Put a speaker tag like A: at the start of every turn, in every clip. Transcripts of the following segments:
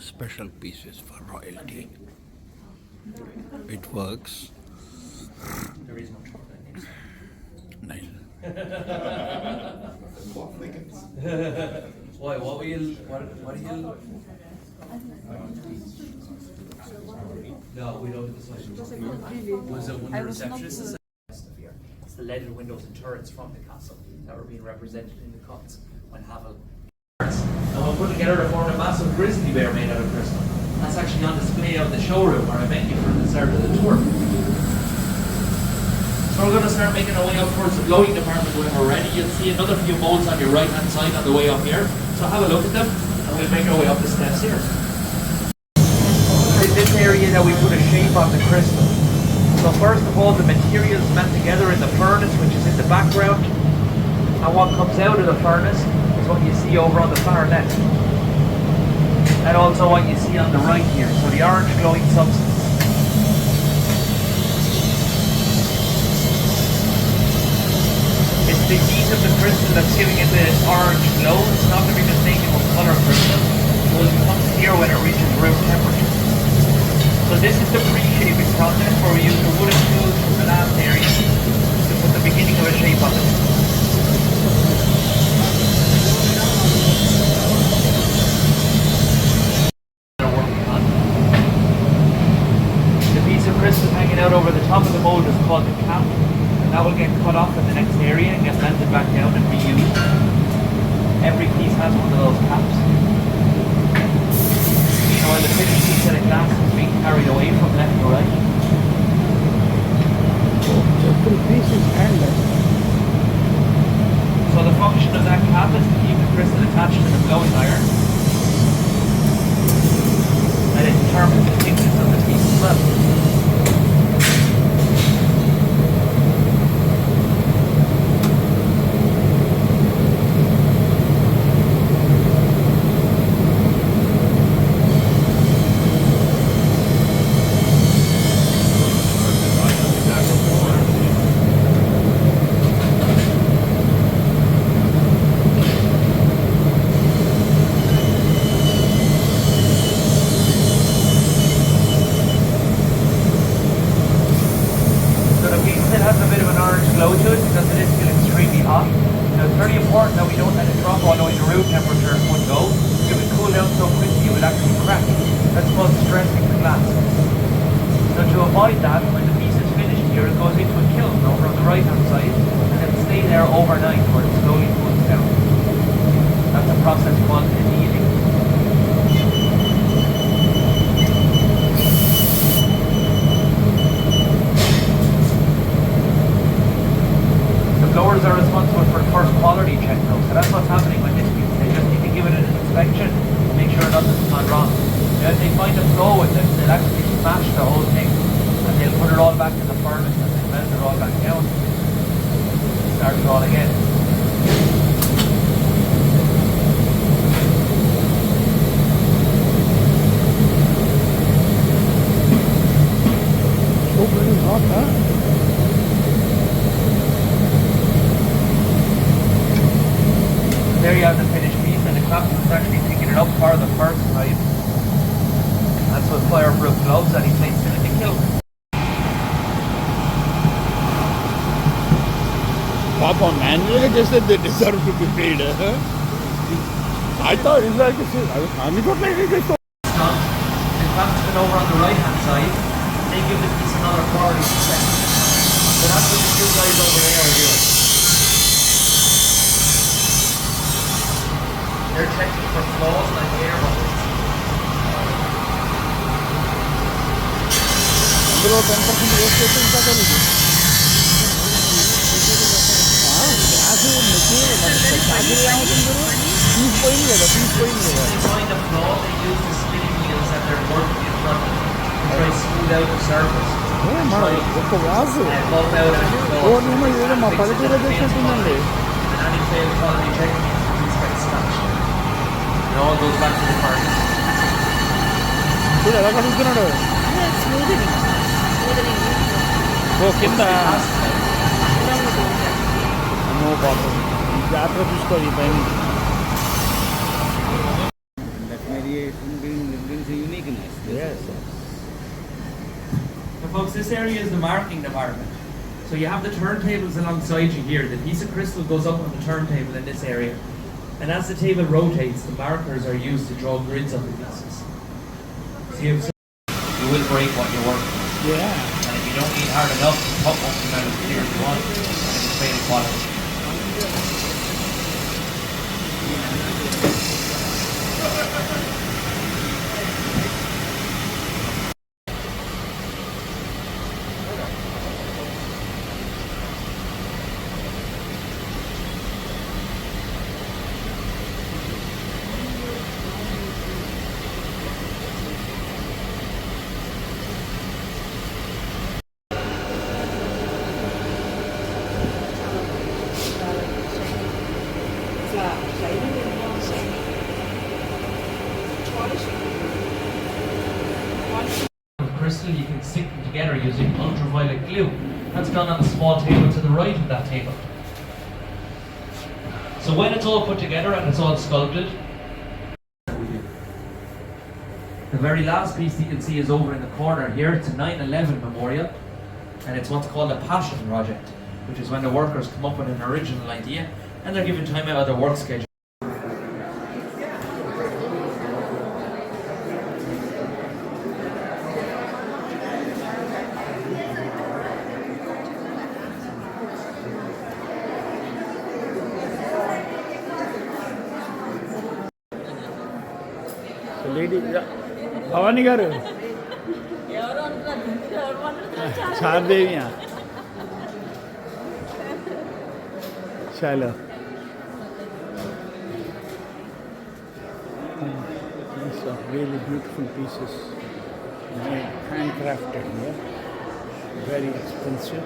A: special pieces for royalty. It works.
B: There is no chocolate.
A: Nice.
B: Why? What are you? No, we don't decide. Was it when the receptionist? It's the leaded windows and turrets from the castle that were being represented in the cuts when Havel. And we'll put together to form a massive grizzly bear made out of crystal. That's actually on display out in the showroom where I met you for the start of the tour. So we're going to start making our way up towards the blowing department when we're ready. You'll see another few molds on your right hand side on the way up here. So have a look at them and we'll make our way up the steps here. In this area that we put a shape on the crystal. So first of all, the materials met together in the furnace, which is in the background, and what comes out of the furnace is what you see over on the far left, and also what you see on the right here. So the orange glowing substance. It's the heat of the crystal that's giving it the orange glow. It's not to be mistaken with colour crystal. It will become clear when it reaches room temperature. So this is the pre-shaping process where we use the wooden tools from the last area to put the beginning of a shape on it. The piece of crystal hanging out over the top of the mould is called the cap, and that will get cut off in the next area and get melted back down and reused. Every piece has one of those caps. While the finished piece of the glass is being carried away from left to right. So the function of that cap is to keep the crystal attached to the blowing iron. And it determines the thickness of the piece as well. There you have the finished piece, and the captain is actually picking it up for the first time. That's with fireproof gloves that he placed it in the kiln.
C: Papa, manually just said they deserve to be paid. I thought it's like I mean, not like this.
B: The craftsmen over on the right hand side, they give the piece another quality check. So that's what the two guys over there are doing. They're checking for flaws like air bubbles.
C: Bro, 10% waste station का कर लीजिए। हाँ, ऐसे machine है, चाबी ले आओ तुम जरूर। पीस कोई नहीं लेगा, पीस कोई नहीं लेगा।
B: They find a flaw, they use the spinning wheels that they're working in front of to try to smooth out the surface.
C: Oh, man, what was it?
B: And bump out any flaws.
C: Oh, no, no, ये तो मापाले तेरे देश में नहीं है।
B: And any failed quality check means the piece gets smashed. It all goes back to the furnace.
C: तो ज़्यादा कर उतना डर। वो किंदा? No problem. जात्रा कुछ कोई नहीं। That मेरी
B: this area is the marking department. So you have the turntables alongside you here. The piece of crystal goes up on the turntable in this area. And as the table rotates, the markers are used to draw grids on the pieces. So you will break what you're working with.
C: Yeah.
B: And if you don't need hard enough, you cut one out as clear as you want, and it's fail quality. Crystal, you can stick them together using ultraviolet glue. That's done on the small table to the right of that table. So when it's all put together and it's all sculpted, the very last piece that you can see is over in the corner here. It's a 9/11 memorial, and it's what's called a passion project, which is when the workers come up with an original idea and they're given time out of their work schedule.
C: Lady, Bhavani garu. Chardeviya. Chalo. These are really beautiful pieces. Made handcrafted here. Very expensive.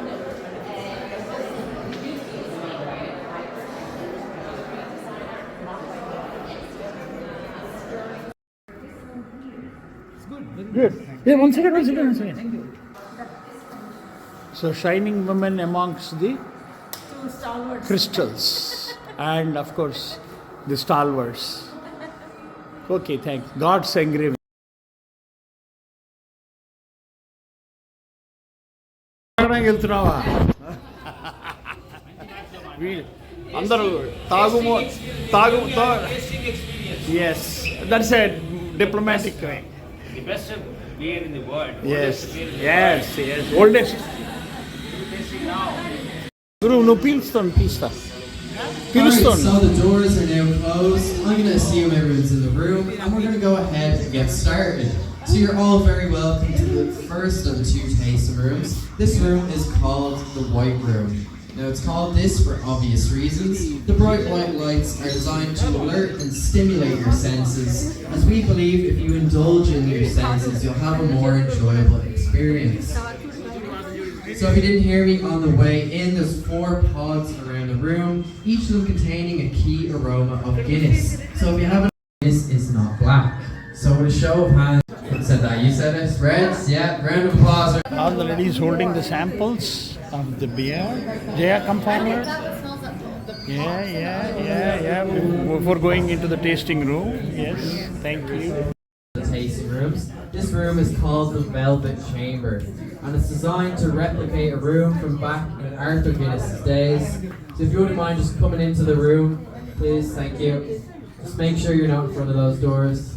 C: Good. Yeah, one second.
D: Thank you.
C: So, shining women amongst the
D: Two stalwarts.
C: crystals and, of course, the stalwarts. Okay, thanks. God's engraving. Yes, that's a diplomatic way.
E: The best beer in the world.
C: Yes,
E: Oldest beer in the
C: yes. Oldest.
E: world. Tasting now.
C: Guru, no Pilstone, Pista.
F: Alright, so the doors are now closed. I'm going to assume everyone's in the room, and we're going to go ahead and get started. So you're all very welcome to the first of two tasting rooms. This room is called the White Room. Now it's called this for obvious reasons. The bright white lights are designed to alert and stimulate your senses, as we believe if you indulge in your senses, you'll have a more enjoyable experience. So if you didn't hear me on the way in, there's 4 pods around the room, each of them containing a key aroma of Guinness. So if you haven't, Guinness is not black. So with a show of hands, who said that? You said it? Reds? Yeah, round of applause.
C: All the ladies holding the samples of the beer. Jaya, come forward. Yeah. Before going into the tasting room. Yes, thank you.
F: The tasting rooms. This room is called the Velvet Chamber, and it's designed to replicate a room from back in Arthur Guinness's days. So if you wouldn't mind just coming into the room, please, thank you. Just make sure you're not in front of those doors.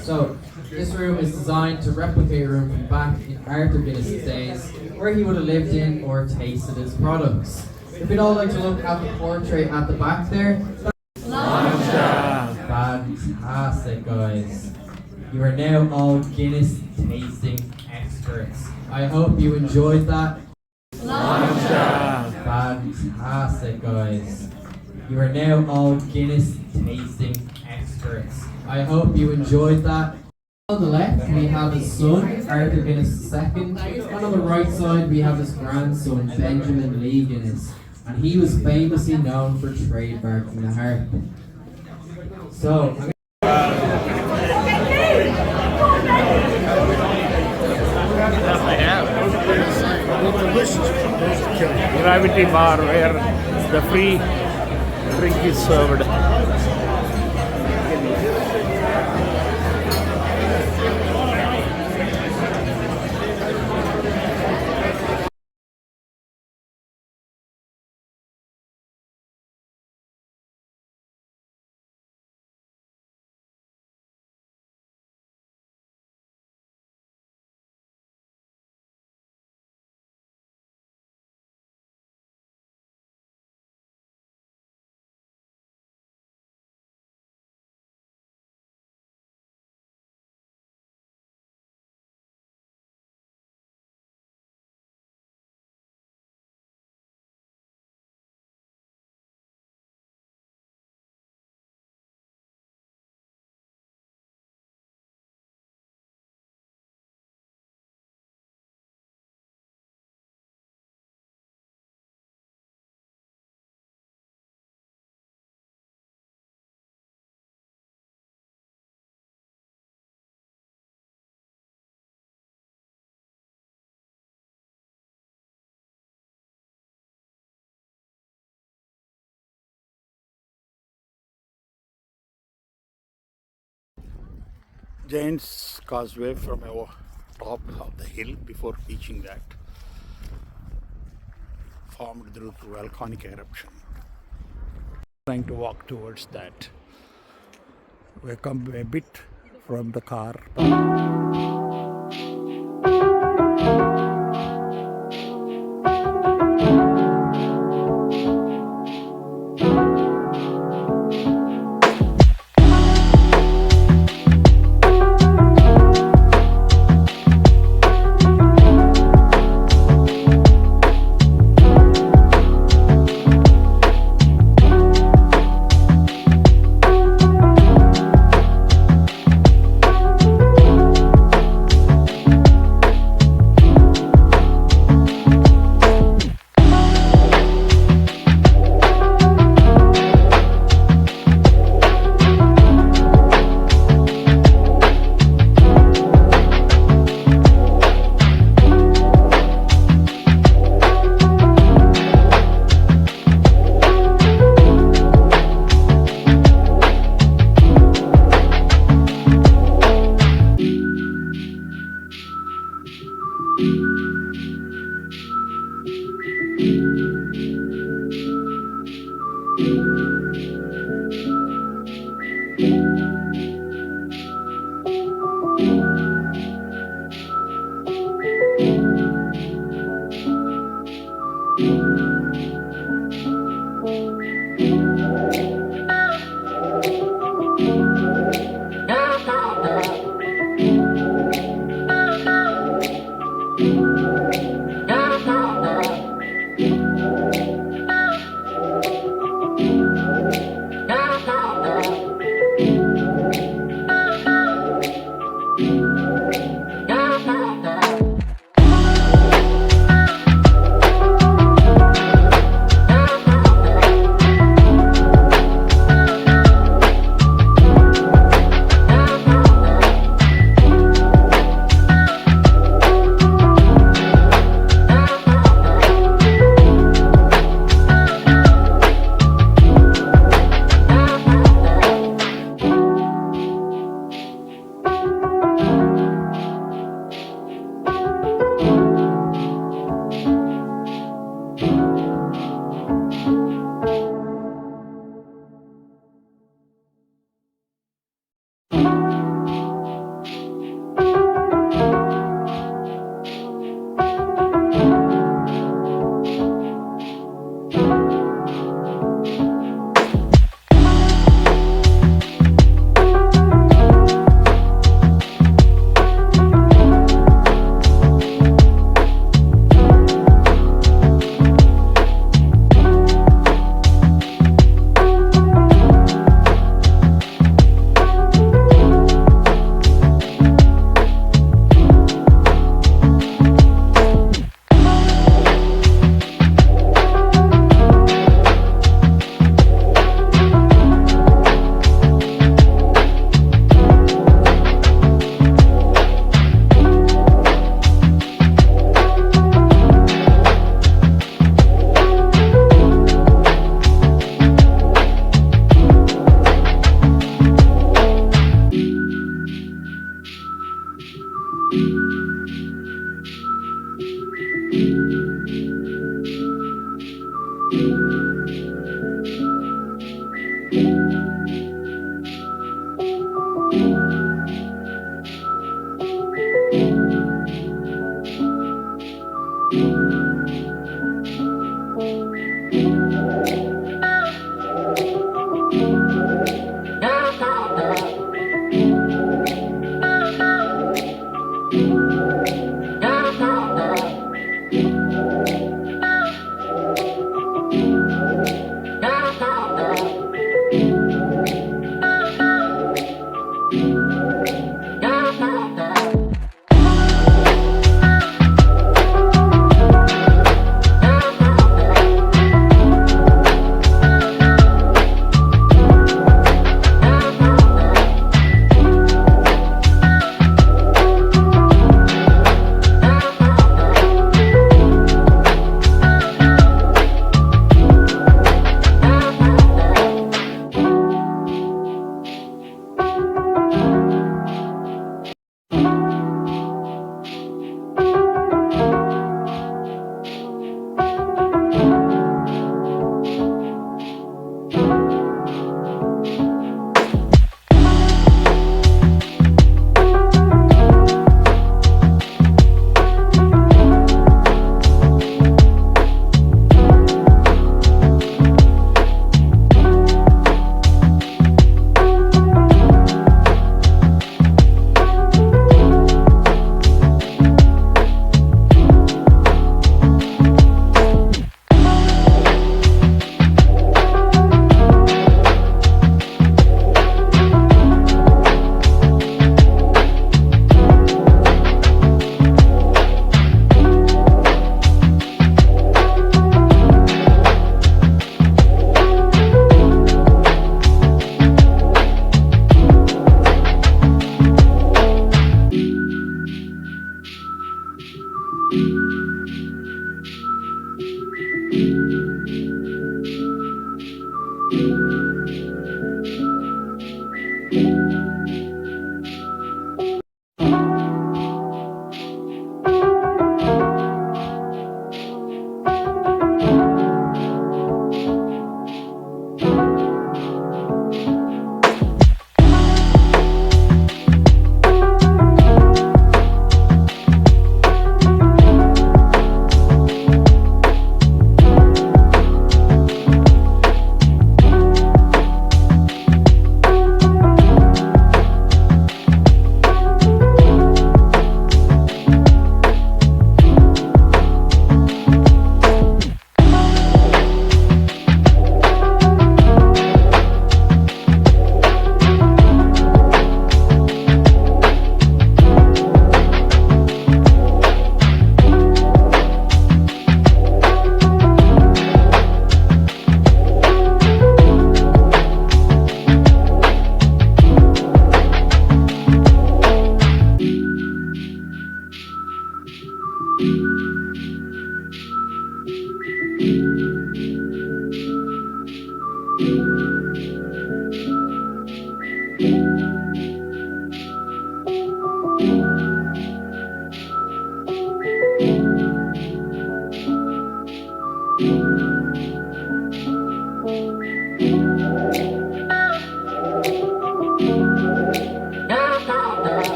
F: So, this room is designed to replicate a room from back in Arthur Guinness's days, where he would have lived in or tasted his products. If you'd all like to look at the portrait at the back there. Fantastic, guys. You are now all Guinness tasting experts. I hope you enjoyed that. Fantastic, guys. You are now all Guinness tasting experts. I hope you enjoyed that. On the left, we have his son, Arthur Guinness II, and on the right side, we have his grandson, Benjamin Lee Guinness, and he was famously known for trademarking the harp. So,
C: Gravity bar where the free drink is served. Giant's Causeway from a top of the hill before reaching that, formed through volcanic eruption. Trying to walk towards that. We come a bit from the car.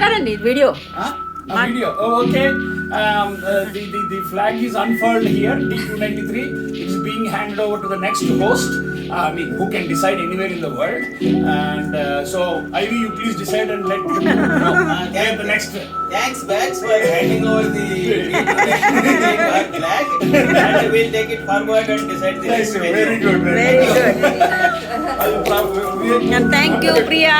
D: మాట్లాడండి video
G: A video. Oh, okay. The flag is unfurled here, D293. It is being handed over to the next host, who can decide anywhere in the world. And so, Ivy, you please decide and let them know where the next.
H: Thanks, Bax, for handing over the flag. And we'll take it forward and decide the next venue.
G: Very good.
D: Very good thank you Priya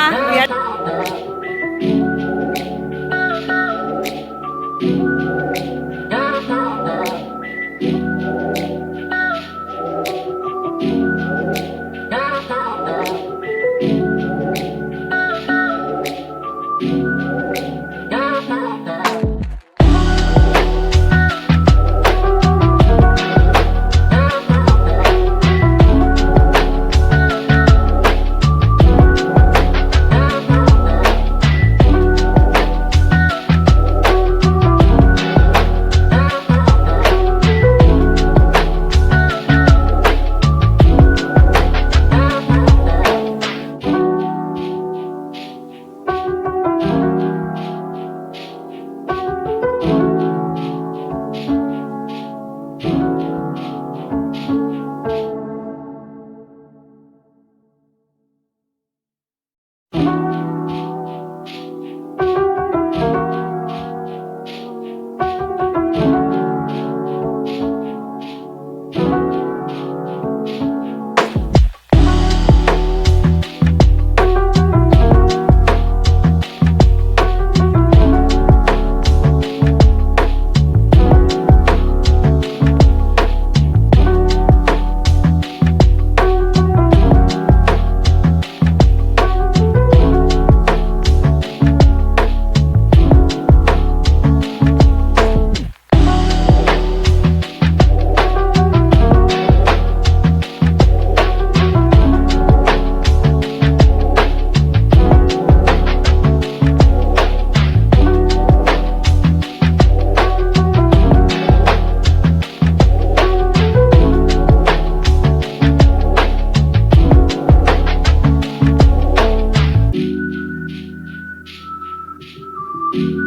F: you.